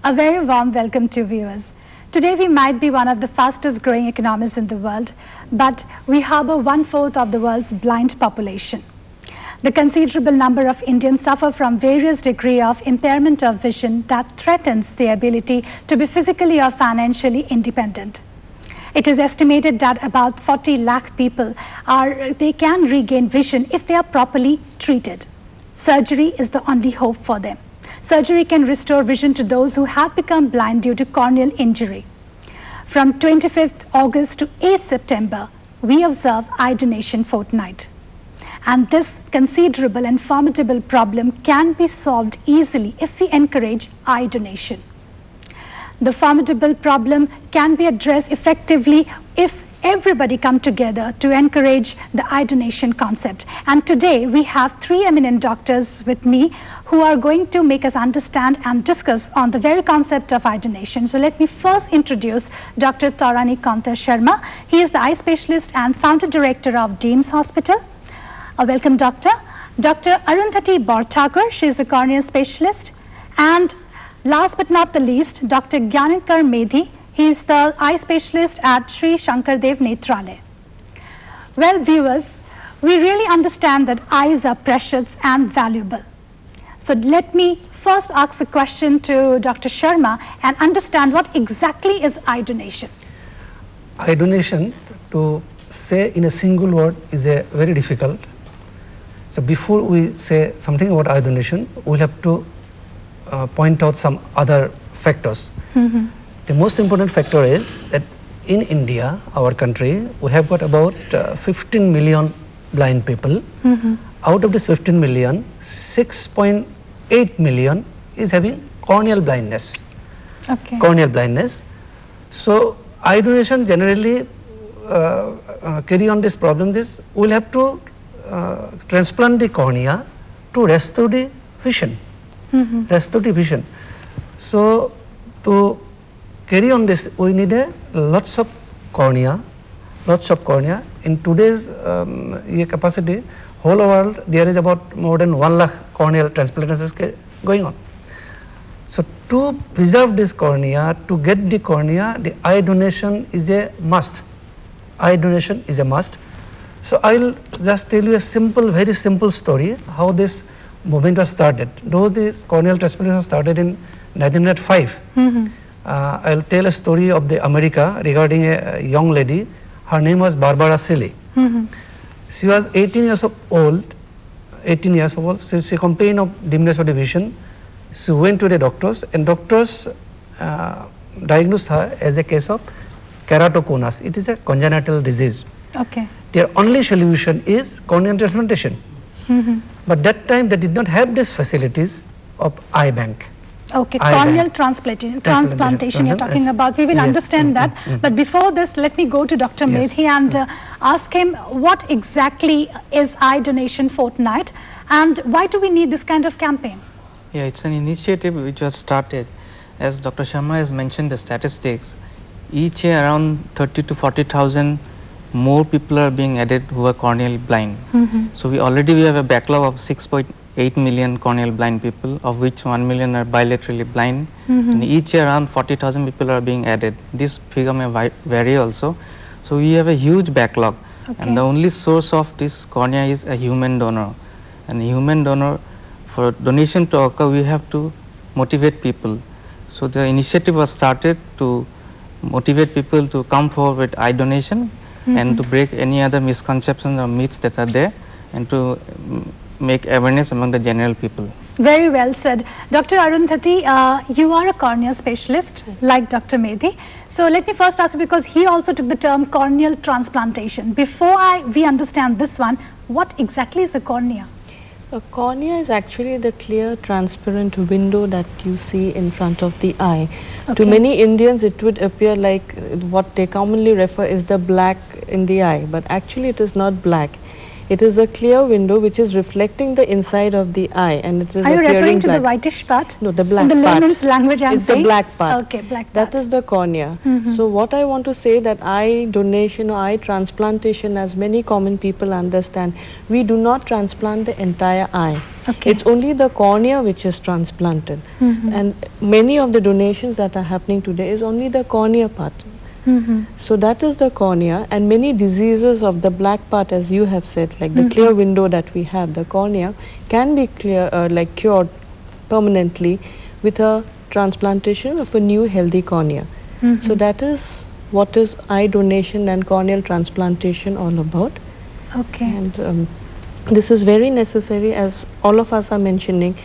A very warm welcome to viewers. Today we might be one of the fastest growing economies in the world, but we harbor 1/4 of the world's blind population. The considerable number of Indians suffer from various degree of impairment of vision that threatens their ability to be physically or financially independent. It is estimated that about 40 lakh people can regain vision if they are properly treated. Surgery is the only hope for them. Surgery can restore vision to those who have become blind due to corneal injury. From 25th August to 8th September, we observe eye donation fortnight. And this considerable and formidable problem can be solved easily if we encourage eye donation. The formidable problem can be addressed effectively if everybody come together to encourage the eye donation concept. And today we have three eminent doctors with me who are going to make us understand and discuss on the very concept of eye donation. So let me first introduce Dr. Taurani Kanta Sharma. He is the eye specialist and founder director of Deems Hospital. Welcome, doctor. Dr. Arundhati Borthakur, she is the cornea specialist. And last but not the least, Dr. Gyanankar Medhi. He is the eye specialist at Sri Shankardev Netralaya. Well, viewers, we really understand that eyes are precious and valuable. So let me first ask a question to Dr. Sharma and understand what exactly is eye donation. Eye donation, to say in a single word, is very difficult. So before we say something about eye donation, we'll have to point out some other factors. The most important factor is that in India, our country, we have got about 15 million blind people. Out of this 15 million, 6.8 million is having corneal blindness. Okay. Corneal blindness. So eye donation generally carry on this problem. We'll have to transplant the cornea to restore the vision. Restore the vision. So to carry on this, we need lots of cornea. In today's capacity, whole world, there is about more than 1 lakh corneal transplantations going on. So to preserve this cornea, to get the cornea, the eye donation is a must. Eye donation is a must. So I'll just tell you a simple, very simple story how this movement was started. Though this corneal transplantation started in 1905. I'll tell a story of the America regarding a young lady. Her name was Barbara Shelley. She was 18 years old. So she complained of dimness of the vision. She went to the doctors, and doctors diagnosed her as a case of keratoconus. It is a congenital disease. Okay. Their only solution is corneal transplantation. But that time they did not have these facilities of eye bank. Okay, corneal transplantation you're talking about. We will understand that. But before this, let me go to Dr. Medhi and ask him what exactly is eye donation fortnight and why do we need this kind of campaign? Yeah, it's an initiative which was started. As Dr. Sharma has mentioned the statistics, each year around 30 to 40,000 more people are being added who are corneal blind. So we have a backlog of 6.8 million corneal blind people, of which 1 million are bilaterally blind. And each year around 40,000 people are being added. This figure may vary also. So we have a huge backlog. And the only source of this cornea is a human donor. And a human donor, for donation to occur, we have to motivate people. So the initiative was started to motivate people to come forward with eye donation and to break any other misconceptions or myths that are there and to make awareness among the general people. Very well said. Dr. Arundhati, you are a cornea specialist like Dr. Medhi. So let me first ask you, because he also took the term corneal transplantation. Before we understand this one, what exactly is a cornea? A cornea is actually the clear transparent window that you see in front of the eye. To many Indians it would appear like what they commonly refer is the black in the eye, but actually it is not black. It is a clear window which is reflecting the inside of the eye, and it is Are you appearing referring to black. the whitish part? No, the black In the part. layman's language, I'm It's saying. the black part. Okay, black part. That is the cornea. So what I want to say that eye donation or eye transplantation, as many common people understand, we do not transplant the entire eye. Okay. It's only the cornea which is transplanted. And many of the donations that are happening today is only the cornea part. So that is the cornea, and many diseases of the black part, as you have said, like the clear window that we have, the cornea, can be cured permanently with a transplantation of a new healthy cornea. So that is what is eye donation and corneal transplantation all about. Okay. And this is very necessary, as all of us are mentioning.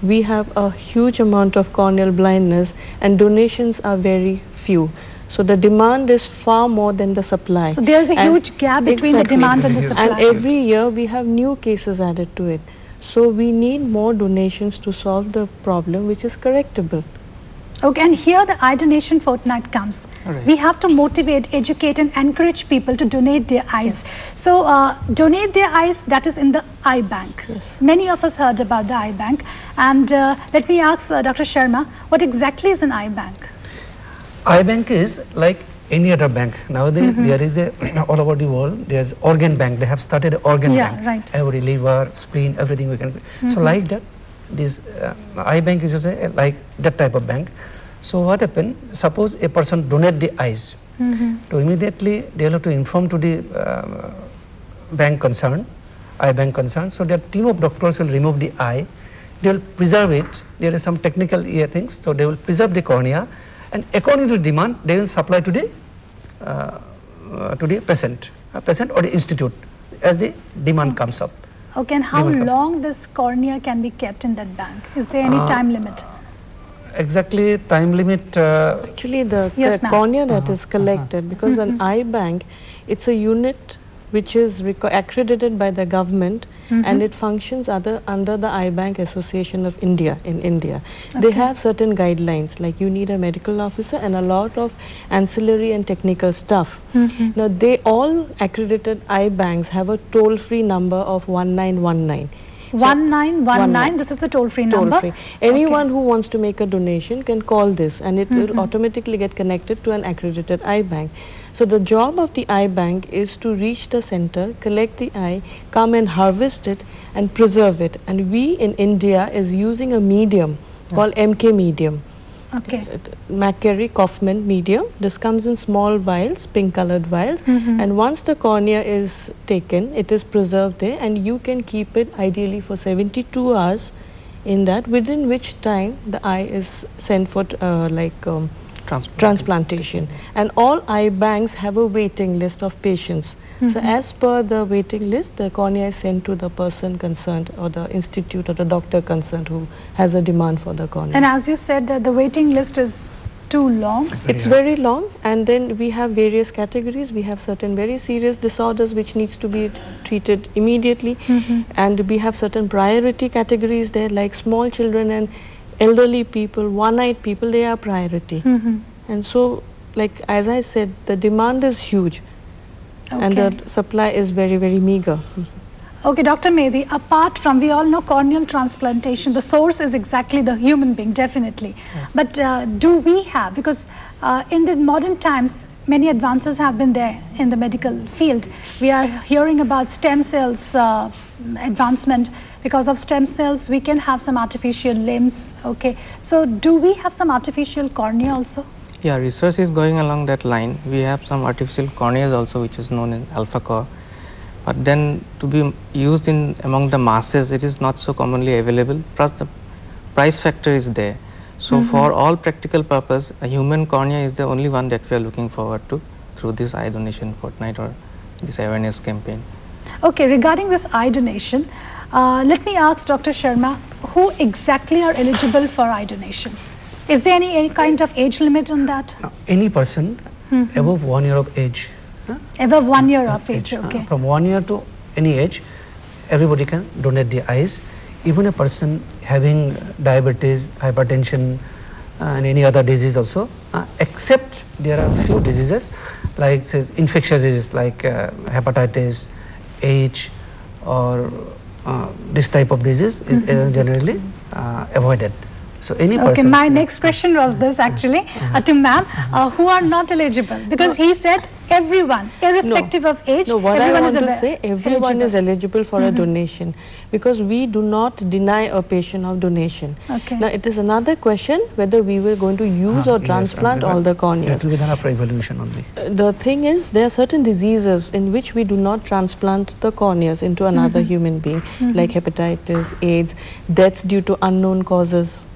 We have a huge amount of corneal blindness, and donations are very few. So the demand is far more than the supply. So there's a And huge gap between the exactly. demand and the supply. And every year we have new cases added to it. So we need more donations to solve the problem, which is correctable. Okay, and here the eye donation fortnight comes. Right. We have to motivate, educate and encourage people to donate their eyes. So donate their eyes, that is in the eye bank. Yes. Many of us heard about the eye bank. And let me ask Dr. Sharma, what exactly is an eye bank? Eye bank is like any other bank. Nowadays there is a all over the world there is organ bank. They have started an organ Yeah, bank. right. Every liver, spleen, everything we can. So like that, this eye bank is also like that type of bank. So what happened? Suppose a person donate the eyes, so immediately they will have to inform to the bank concerned, eye bank concerned. So that team of doctors will remove the eye. They will preserve it. There is some technical things. So they will preserve the cornea. And according to demand, they will supply to the patient or the institute as the demand comes up. Okay, and how Demand comes. long this cornea can be kept in that bank? Is there any time limit? Exactly time limit. Actually, the Yes, ma'am. cornea that is collected, because an eye bank, it's a unit which is accredited by the government, and it functions under the Eye Bank Association of India in India. They have certain guidelines, like you need a medical officer and a lot of ancillary and technical stuff. Now, they all accredited eye banks have a toll-free number of 1919. 1919, this is the toll-free number. Toll-free. Anyone who wants to make a donation can call this, and it will automatically get connected to an accredited eye bank. So the job of the eye bank is to reach the center, collect the eye, come and harvest it and preserve it. And we in India is using a medium called MK medium. Okay. McCarry-Kaufman medium. This comes in small vials, pink colored vials, and once the cornea is taken, it is preserved there, and you can keep it ideally for 72 hours in that, within which time the eye is sent for transplantation. And all eye banks have a waiting list of patients. So as per the waiting list, the cornea is sent to the person concerned, or the institute or the doctor concerned who has a demand for the cornea. And as you said, the waiting list is too long. It's very long, and then we have various categories. We have certain very serious disorders which needs to be treated immediately, and we have certain priority categories there, like small children and elderly people, one-eyed people, they are priority. And so, like as I said, the demand is huge, and Okay. the supply is very, very meager. Okay, Dr. Mehdi, apart from, we all know corneal transplantation, the source is exactly the human being, definitely. But do we have, because in the modern times, many advances have been there in the medical field. We are hearing about stem cells advancement. Because of stem cells, we can have some artificial limbs, okay. So do we have some artificial cornea also? Yeah, research is going along that line. We have some artificial corneas also, which is known as AlphaCore. But then to be used in among the masses, it is not so commonly available. Plus the price factor is there. So for all practical purpose, a human cornea is the only one that we are looking forward to through this eye donation fortnight or this awareness campaign. Okay, regarding this eye donation, let me ask Dr. Sharma, who exactly are eligible for eye donation? Is there any kind of age limit on that? Any person above 1 year of age. Above 1 year of age, okay. From 1 year to any age, everybody can donate the eyes. Even a person having diabetes, hypertension, and any other disease also, except there are few diseases like says infectious diseases like hepatitis, AIDS, or this type of disease is generally avoided. So any Okay, person. my next question was this actually to ma'am, who are not eligible, because he said everyone, irrespective of age, No, what I everyone want is to say, everyone is eligible for a donation, because we do not deny a patient of donation. Okay. Now, it is another question whether we were going to use or Yes, transplant all the That corneas. will be done after evaluation only. The thing is, there are certain diseases in which we do not transplant the corneas into another human being, like hepatitis, AIDS, deaths due to unknown causes.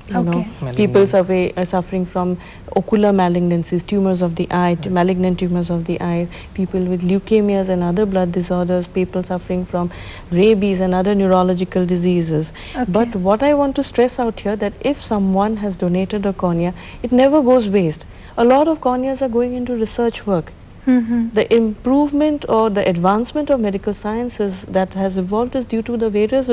You know, Okay. people are suffering from ocular malignancies, tumors of the eye, malignant tumors of the eye, people with leukemias and other blood disorders, people suffering from rabies and other neurological diseases. Okay. But what I want to stress out here, that if someone has donated a cornea, it never goes waste. A lot of corneas are going into research work. The improvement or the advancement of medical sciences that has evolved is due to the various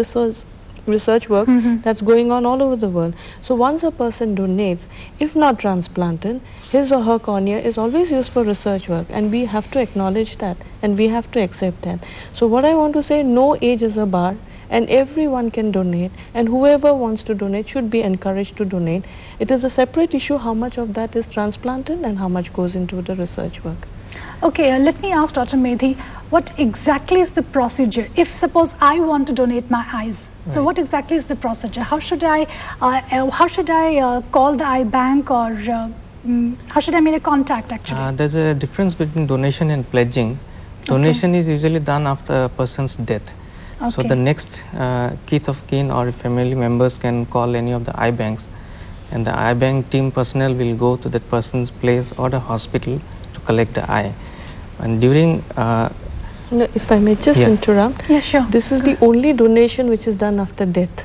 research work that's going on all over the world. So once a person donates, if not transplanted, his or her cornea is always used for research work, and we have to acknowledge that and we have to accept that. So what I want to say, no age is a bar, and everyone can donate, and whoever wants to donate should be encouraged to donate. It is a separate issue how much of that is transplanted and how much goes into the research work. Okay, let me ask Dr. Medhi, what exactly is the procedure? If suppose I want to donate my eyes, so what exactly is the procedure? How should I call the eye bank, or how should I make a contact actually? There's a difference between donation and pledging. Donation is usually done after a person's death. So Okay. the next kith of kin or family members can call any of the eye banks, and the eye bank team personnel will go to that person's place or the hospital to collect the eye. And during No, if I may just Yeah. interrupt, Yeah, sure. this is the only donation which is done after death.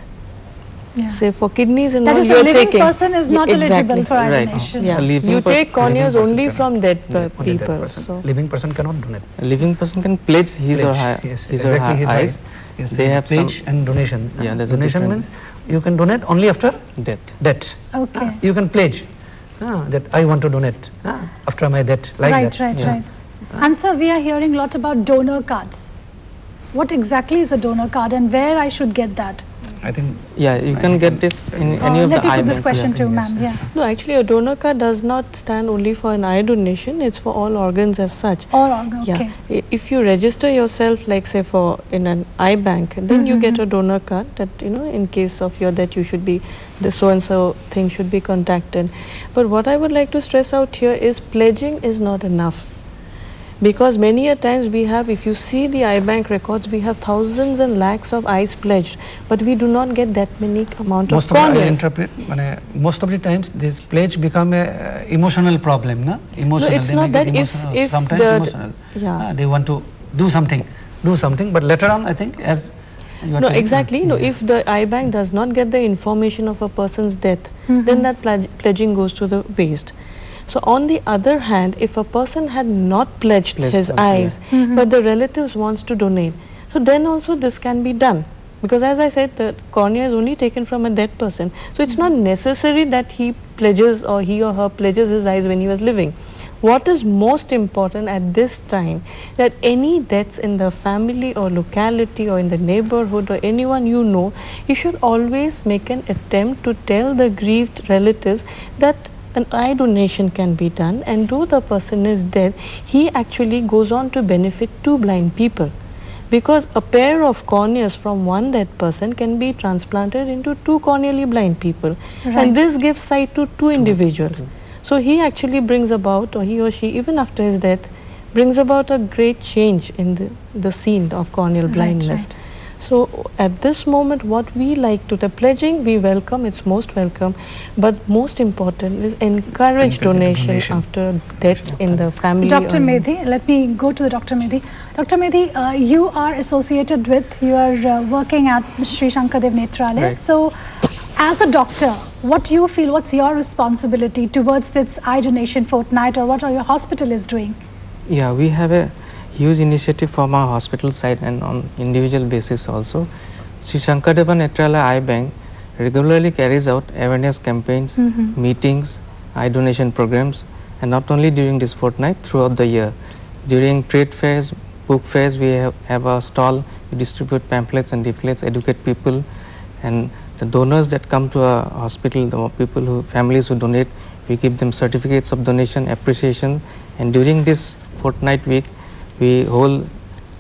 Yeah. Say for kidneys and That all, is, you a are living taking. person is not eligible for eye Right. donation. Yeah, A living you take corneas living person only cannot. from dead Only dead people. person. So Living person cannot donate. a living person can pledge his or her, Yes, his or exactly, her his eyes. Yes, They have some pledge and donation. Yeah, there's a donation difference. means you can donate only after death. death. Okay. You can pledge that I want to donate after my death, like Right, that. right, Yeah. right. And sir, we are hearing a lot about donor cards. What exactly is a donor card, and where I should get that? I think Yeah, you can get it in any of Let the me eye put this banks. question Yeah. to Yes, ma'am. yes. Yeah. no, actually a donor card does not stand only for an eye donation, it's for all organs as such. Or okay. Yeah, if you register yourself, like say for in an eye bank, then you get a donor card that, you know, in case of your death you should be, the so and so thing should be contacted. But what I would like to stress out here is pledging is not enough. Because many a times we have, if you see the eye bank records, we have thousands and lakhs of eyes pledged, but we do not get that many amount most of of the, I corneas. interpret, most of the times this pledge become a emotional problem, na? Emotional. it's they not make it that if- emotional, if sometimes the- emotional. yeah. They want to do something, but later on, I think, as you are No, telling, exactly. No, if the eye bank does not get the information of a person's death, then that pledging goes to the waste. So on the other hand, if a person had not pledged Pledged his also, eyes, but the relatives wants to donate, so then also this can be done. Because as I said, the cornea is only taken from a dead person. So it's not necessary that he pledges or he or her pledges his eyes when he was living. What is most important at this time, that any deaths in the family or locality or in the neighborhood or anyone you know, you should always make an attempt to tell the grieved relatives that an eye donation can be done, and though the person is dead, he actually goes on to benefit two blind people. Because a pair of corneas from one dead person can be transplanted into two corneally blind people. Right. And this gives sight to two individuals. So he actually brings about, or he or she, even after his death, brings about a great change in the scene of corneal blindness. right. So at this moment, what we like to, the pledging, we welcome, it's most welcome, but most important is encourage donation after deaths in the family. Dr. or- Medhi, let me go to the Dr. Medhi. Dr. Medhi, you are associated with, you are working at Sri Shankardev Netralaya. Right. So, as a doctor, what do you feel, what's your responsibility towards this eye donation fortnight, or what your hospital is doing? Yeah, we have a huge initiative from our hospital side and on individual basis also. Sri Shankardev Netralaya Eye Bank regularly carries out awareness campaigns, meetings, eye donation programs, and not only during this fortnight, throughout the year. During trade fairs, book fairs, we have a stall we distribute pamphlets and leaflets, educate people, and the donors that come to our hospital, the people who, families who donate, we give them certificates of donation, appreciation, and during this fortnight week, we hold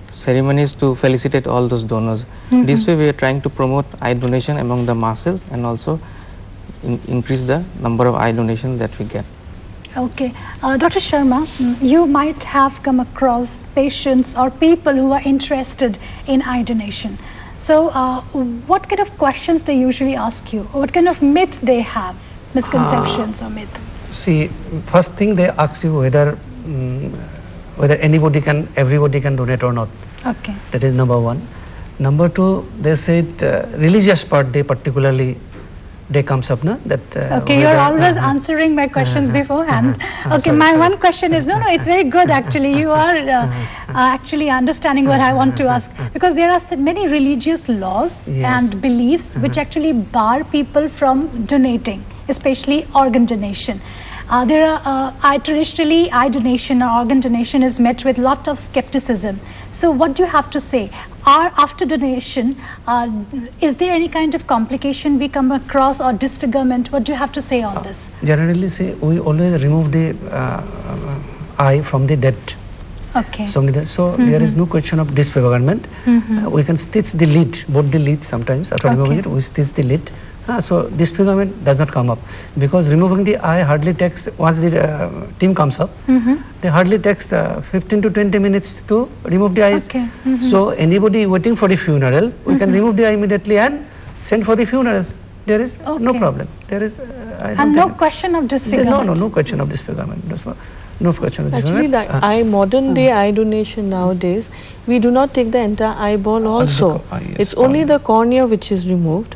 ceremonies to felicitate all those donors. This way we are trying to promote eye donation among the masses and also increase the number of eye donations that we get. Okay. Dr. Sharma, you might have come across patients or people who are interested in eye donation. So what kind of questions they usually ask you? What kind of myth they have, misconceptions or myth? See, first thing they ask you whether whether everybody can donate or not. Okay. That is number one. Number two, they said religious part they particularly they comes up, no? That okay, you're always answering my questions beforehand. Okay, sorry, my sorry. one question is, no, it's very good actually. You are actually understanding what I want to ask, because there are many religious laws Yes. and beliefs which actually bar people from donating, especially organ donation. Traditionally, eye donation or organ donation is met with lot of skepticism. So what do you have to say? After donation, is there any kind of complication we come across or disfigurement? What do you have to say on this? generally say we always remove the eye from the dead. Okay. So there is no question of disfigurement. We can stitch the lid, both the lids sometimes. After removing it, we stitch the lid. So disfigurement does not come up, because removing the eye hardly takes, once the team comes up, they hardly takes 15 to 20 minutes to remove the eyes. Okay. So anybody waiting for the funeral, we can remove the eye immediately and send for the funeral. There is no Okay. problem. There is I don't And no think- question of disfigurement? no question of disfigurement. No question of Actually, disfigurement. like modern day eye donation nowadays, we do not take the entire eyeball also. yes, It's only cornea. the cornea which is removed,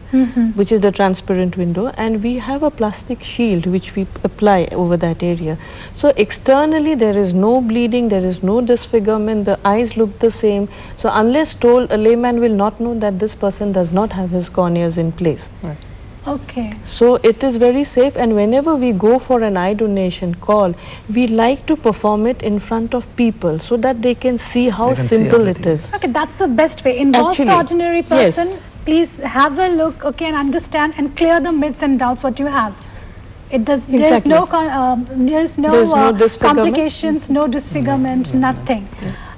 which is the transparent window, and we have a plastic shield which we apply over that area. So externally there is no bleeding, there is no disfigurement, the eyes look the same. So unless told, a layman will not know that this person does not have his corneas in place. Okay. So it is very safe, and whenever we go for an eye donation call, we like to perform it in front of people so that they can see how They can see simple it everything. is. Okay, that's the best way. Involve the Actually, ordinary person. yes. Please have a look, okay, and understand and clear the myths and doubts what you have. It does. There is Exactly. no. There is no, There is no disfigurement. complications, no disfigurement, nothing.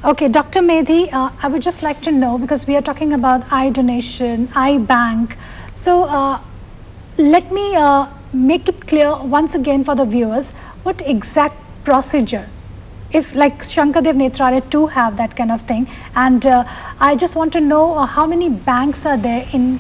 Okay, Dr. Medhi, I would just like to know, because we are talking about eye donation, eye bank. So let me make it clear once again for the viewers what exact procedure. If like Shankardev Nethralaya too have that kind of thing, and I just want to know how many banks are there in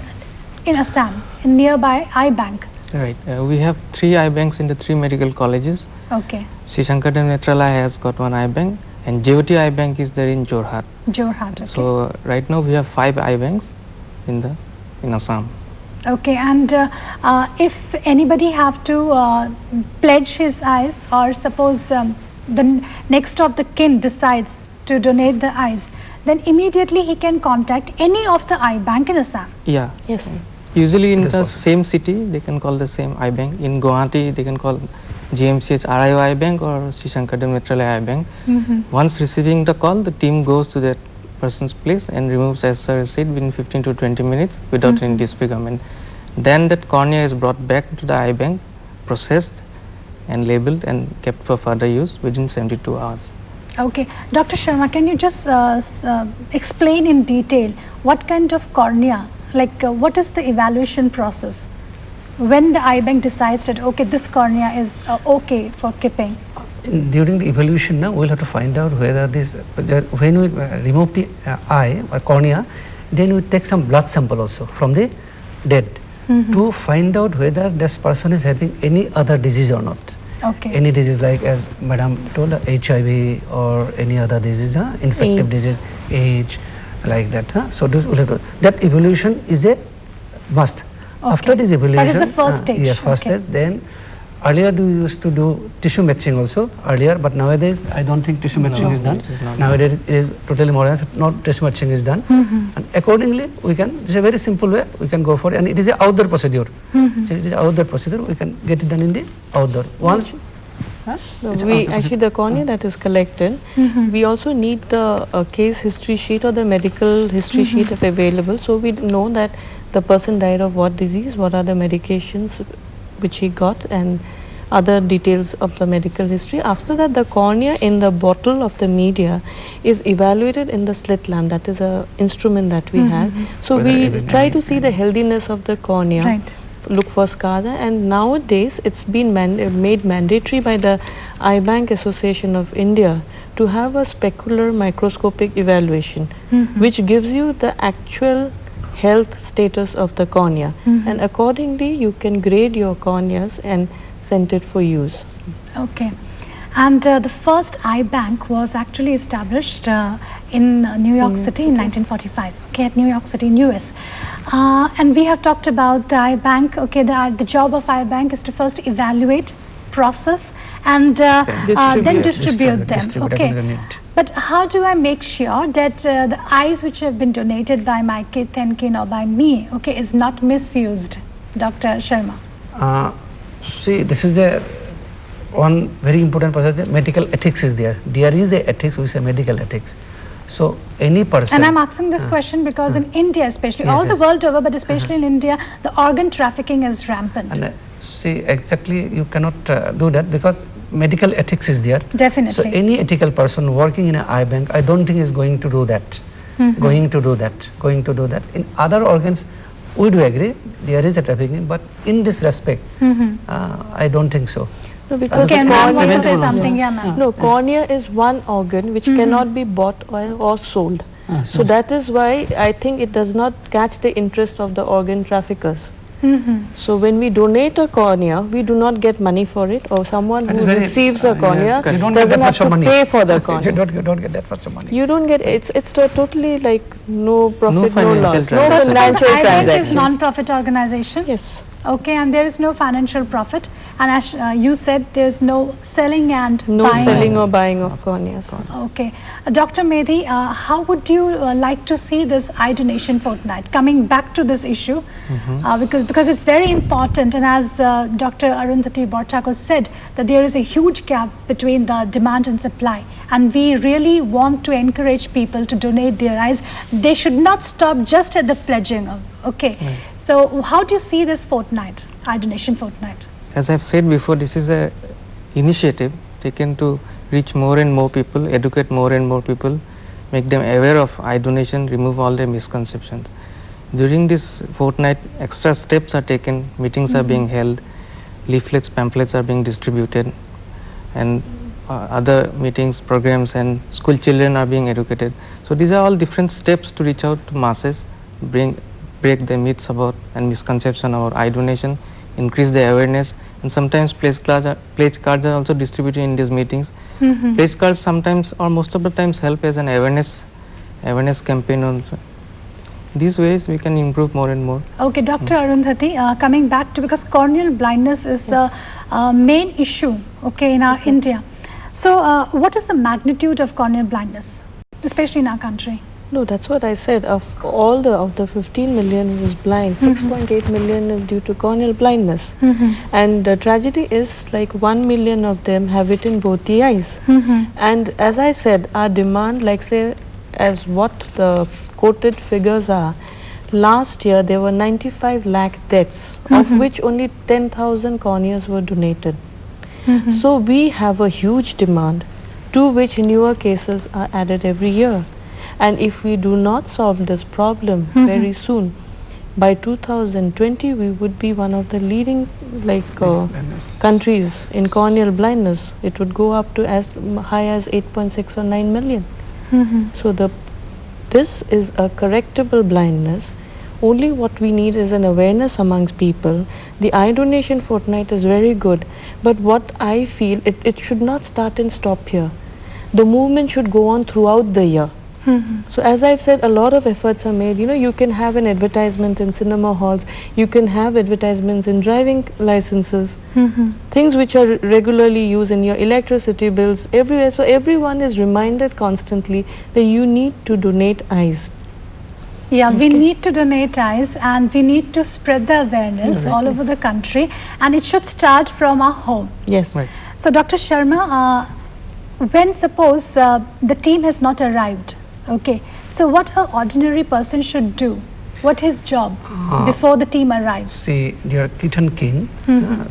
Assam, in nearby eye bank. Right. We have 3 eye banks in the 3 medical colleges. Okay, Sri Shankardev Nethralaya has got 1 eye bank, and JOT eye bank is there in Jorhat. Jorhat. Okay. So right now we have 5 eye banks in Assam. Okay, and if anybody have to pledge his eyes, or suppose the next of the kin decides to donate the eyes, then immediately he can contact any of the eye bank in Assam. Yeah. Yes. Usually in It is the possible. same city, they can call the same eye bank. In Guwahati, they can call GMCH RIO eye bank or Sri Shankardev Nethralaya eye bank. Once receiving the call, the team goes to that person's place and removes, as sir said, within 15 to 20 minutes without any disfigurement. Then that cornea is brought back to the eye bank, processed and labeled and kept for further use within 72 hours. Okay, Dr. Sharma, can you just explain in detail what kind of cornea, like what is the evaluation process when the eye bank decides that okay, this cornea is okay for keeping? During the evaluation, now we'll have to find out whether this, when we remove the eye or cornea, then we take some blood sample also from the dead to find out whether this person is having any other disease or not. Okay. Any disease, like as Madam told, HIV or any other disease, infective AIDS. disease, age, like that. So this we'll have to, that evaluation is a must. After this evaluation, That is the first stage. Yes, first Okay. stage. Then earlier we used to do tissue matching also earlier, but nowadays I don't think tissue matching is done. it is not. Nowadays it is totally modern. Not tissue matching is done, and accordingly we can. It's a very simple way we can go for it, and it is a outdoor procedure. So it is outdoor procedure. We can get it done in the outdoor. Once No, we actually the cornea that is collected, we also need the case history sheet or the medical history sheet if available, so we know that the person died of what disease, what are the medications which he got, and other details of the medical history. After that, the cornea in the bottle of the media is evaluated in the slit lamp. That is a instrument that we have. So we try to see the healthiness of the cornea. Right. Look for scars, and nowadays it's been made mandatory by the Eye Bank Association of India to have a specular microscopic evaluation, which gives you the actual health status of the cornea, and accordingly you can grade your corneas and send it for use. Okay. And the first eye bank was actually established in New York City in 1945, okay, at New York City in US. And we have talked about the eye bank. Okay, the job of eye bank is to first evaluate, process, and then distribute them. Okay. But how do I make sure that the eyes which have been donated by my kith and kin or by me, okay, is not misused, Dr. Sharma? See, this is one very important process. Medical ethics is there. There is a ethics, we say medical ethics. So any person. And I'm asking this question because in India, especially, all the world over, but especially in India, the organ trafficking is rampant. And see, exactly, you cannot do that because medical ethics is there. Definitely. So any ethical person working in an eye bank, I don't think is going to do that. Going to do that. In other organs, we do agree there is a trafficking, but in this respect, I don't think so. No, because okay, ma'am, want to say preventable something? Yeah, ma'am. no, cornea is one organ which cannot be bought or sold. So that is why I think it does not catch the interest of the organ traffickers. So when we donate a cornea, we do not get money for it, or someone who receives a cornea you don't doesn't get have that much to of money. pay for the cornea. You don't get that much of money. You don't get it's totally like no profit, no financial loss, no transaction. First of all, financial the eye bank is transactions. non-profit organization. Yes. Okay, and there is no financial profit. And as you said, there is no selling and No buying. selling or buying of corneas. Okay. Dr. Medhi, how would you like to see this eye donation fortnight? Coming back to this issue, because it's very important, and as Dr. Arundhati Borthakul said, that there is a huge gap between the demand and supply, and we really want to encourage people to donate their eyes. They should not stop just at the pledging of, okay. So how do you see this fortnight, eye donation fortnight? As I have said before, this is a initiative taken to reach more and more people, educate more and more people, make them aware of eye donation, remove all their misconceptions. During this fortnight, extra steps are taken, meetings are being held, leaflets, pamphlets are being distributed, and other meetings, programs, and school children are being educated. So these are all different steps to reach out to masses, break the myths about and misconception about eye donation, increase the awareness, and sometimes pledge cards are also distributed in these meetings. Pledge cards sometimes or most of the times help as an awareness campaign also. These ways we can improve more and more. Okay, Dr. Arundhati, coming back to, because corneal blindness is the main issue, okay, in our India. So what is the magnitude of corneal blindness, especially in our country? No, that's what I said. Of the 15 million who is blind, 6.8 million is due to corneal blindness. And the tragedy is like 1 million of them have it in both the eyes. And as I said, our demand, like say, as what the quoted figures are, last year there were 95 lakh deaths, of which only 10,000 corneas were donated. So we have a huge demand, to which newer cases are added every year. And if we do not solve this problem very soon, by 2020 we would be one of the leading countries in corneal blindness. It would go up to as high as 8.6 or 9 million. So this is a correctable blindness. Only what we need is an awareness amongst people. The eye donation fortnight is very good, but what I feel, it should not start and stop here. The movement should go on throughout the year. So as I've said, a lot of efforts are made. You know, you can have an advertisement in cinema halls, you can have advertisements in driving licenses, things which are regularly used in your electricity bills, everywhere. So everyone is reminded constantly that you need to donate eyes. Yeah, we need to donate eyes, and we need to spread the awareness all over the country, and it should start from our home. Yes. Right. So Dr. Sharma, when suppose the team has not arrived, okay, so what an ordinary person should do? What his job before the team arrives? See, dear Keaton King,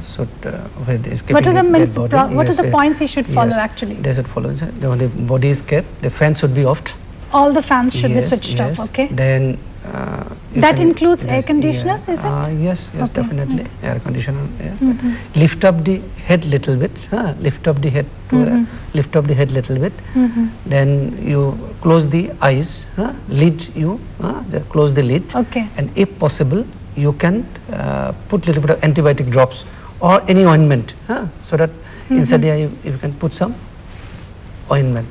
so when is What are the keeping means, dead body, what are the yes, points he should follow yes, actually? They should follow. When the body is kept, the fan should be off. All the fans should be Yes, switched yes. off, okay? Then That includes air conditioners, is it? Yes, yes, Okay. definitely air conditioner. Yeah. Lift up the head little bit. Lift up the head to lift up the head little bit. Then you close the eyes. Lid you close the lid. Okay. And if possible, you can put little bit of antibiotic drops or any ointment, so that inside the eye you can put some ointment.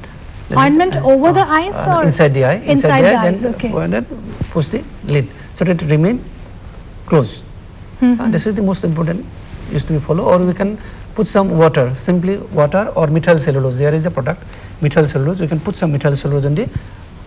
Then Ointment over the eyes or inside the eye? Inside the eyes, then okay. then push the lid so that it remain closed. This is the most important used to be follow. Or we can put some water, simply water or methyl cellulose. There is a product, methyl cellulose. We can put some methyl cellulose on the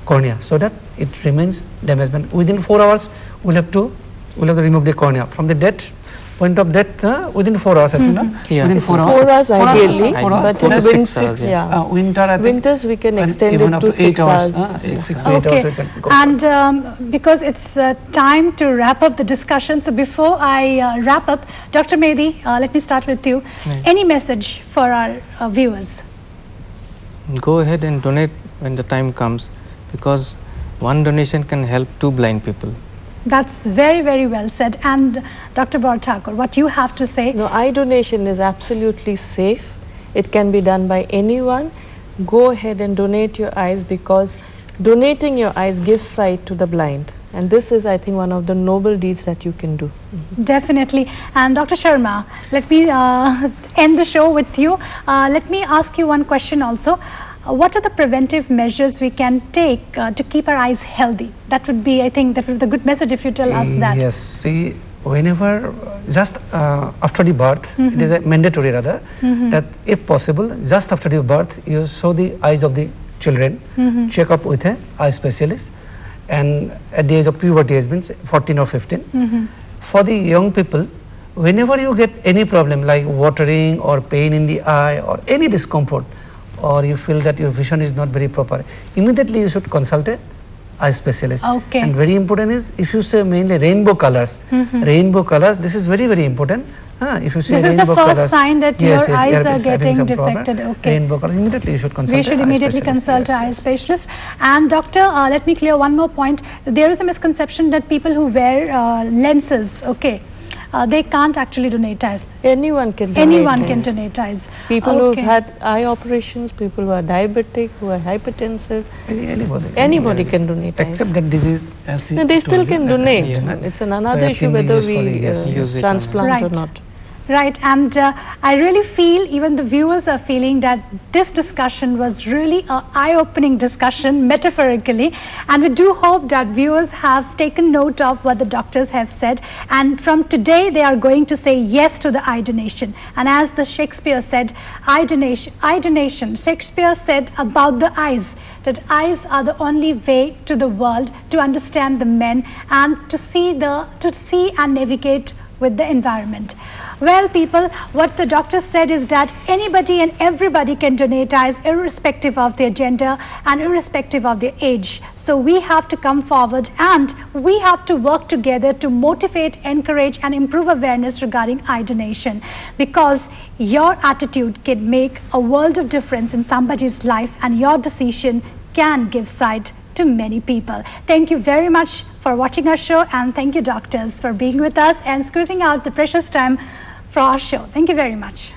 cornea so that it remains damaged. And within 4 hours, we'll have to remove the cornea from the death. Point of death within 4 hours, actually. Yeah. Within It's 4 hours. 4 hours ideally, but in in the winter, 6 yeah. Winter, I think, Winters we can and extend even it up to 8 6 hours. hours. 6 to 8 Okay, hours we can go. and because it's time to wrap up the discussion, so before I wrap up, Dr. Mehdi, let me start with you. Any message for our viewers? Go ahead and donate when the time comes, because one donation can help 2 blind people. That's very, very well said. And Dr. Borthakur, what you have to say? No, eye donation is absolutely safe. It can be done by anyone. Go ahead and donate your eyes, because donating your eyes gives sight to the blind. And this is, I think, one of the noble deeds that you can do. Definitely. And Dr. Sharma, let me end the show with you. Let me ask you one question also. What are the preventive measures we can take to keep our eyes healthy? That would be, I think, that would be a good message if you tell us that. Yes, see, whenever, just after the birth, it is a mandatory rather, that if possible, just after the birth, you show the eyes of the children, check up with a eye specialist, and at the age of puberty, age means 14 or 15. For the young people, whenever you get any problem like watering or pain in the eye or any discomfort, or you feel that your vision is not very proper, immediately you should consult a eye specialist. Okay. And very important is, if you say mainly rainbow colors, this is very, very important. If you see This is the rainbow first colors, sign that your eyes yeah, are it's having getting some problem. defected. Okay. Rainbow color, immediately you should consult We a should eye immediately specialist. consult Yes, an eye yes. specialist. And doctor, let me clear one more point. There is a misconception that people who wear lenses, okay, they can't actually donate eyes. Anyone can donate Anyone eyes. can donate eyes. People Okay. who've had eye operations, people who are diabetic, who are hypertensive, Anybody can donate eyes. except that disease. As No, they still can donate. Yeah. It's another I issue think whether use we for it, yes. Use it or transplant or Right. not. Right, and I really feel, even the viewers are feeling that this discussion was really an eye-opening discussion, metaphorically, and we do hope that viewers have taken note of what the doctors have said, and from today they are going to say yes to the eye donation. And as the Shakespeare said, eye donation, Shakespeare said about the eyes, that eyes are the only way to the world to understand the men and to see and navigate with the environment. Well, people, what the doctor said is that anybody and everybody can donate eyes, irrespective of their gender and irrespective of their age. So we have to come forward and we have to work together to motivate, encourage and improve awareness regarding eye donation, because your attitude can make a world of difference in somebody's life, and your decision can give sight to many people. Thank you very much for watching our show, and thank you, doctors, for being with us and squeezing out the precious time for our show. Thank you very much.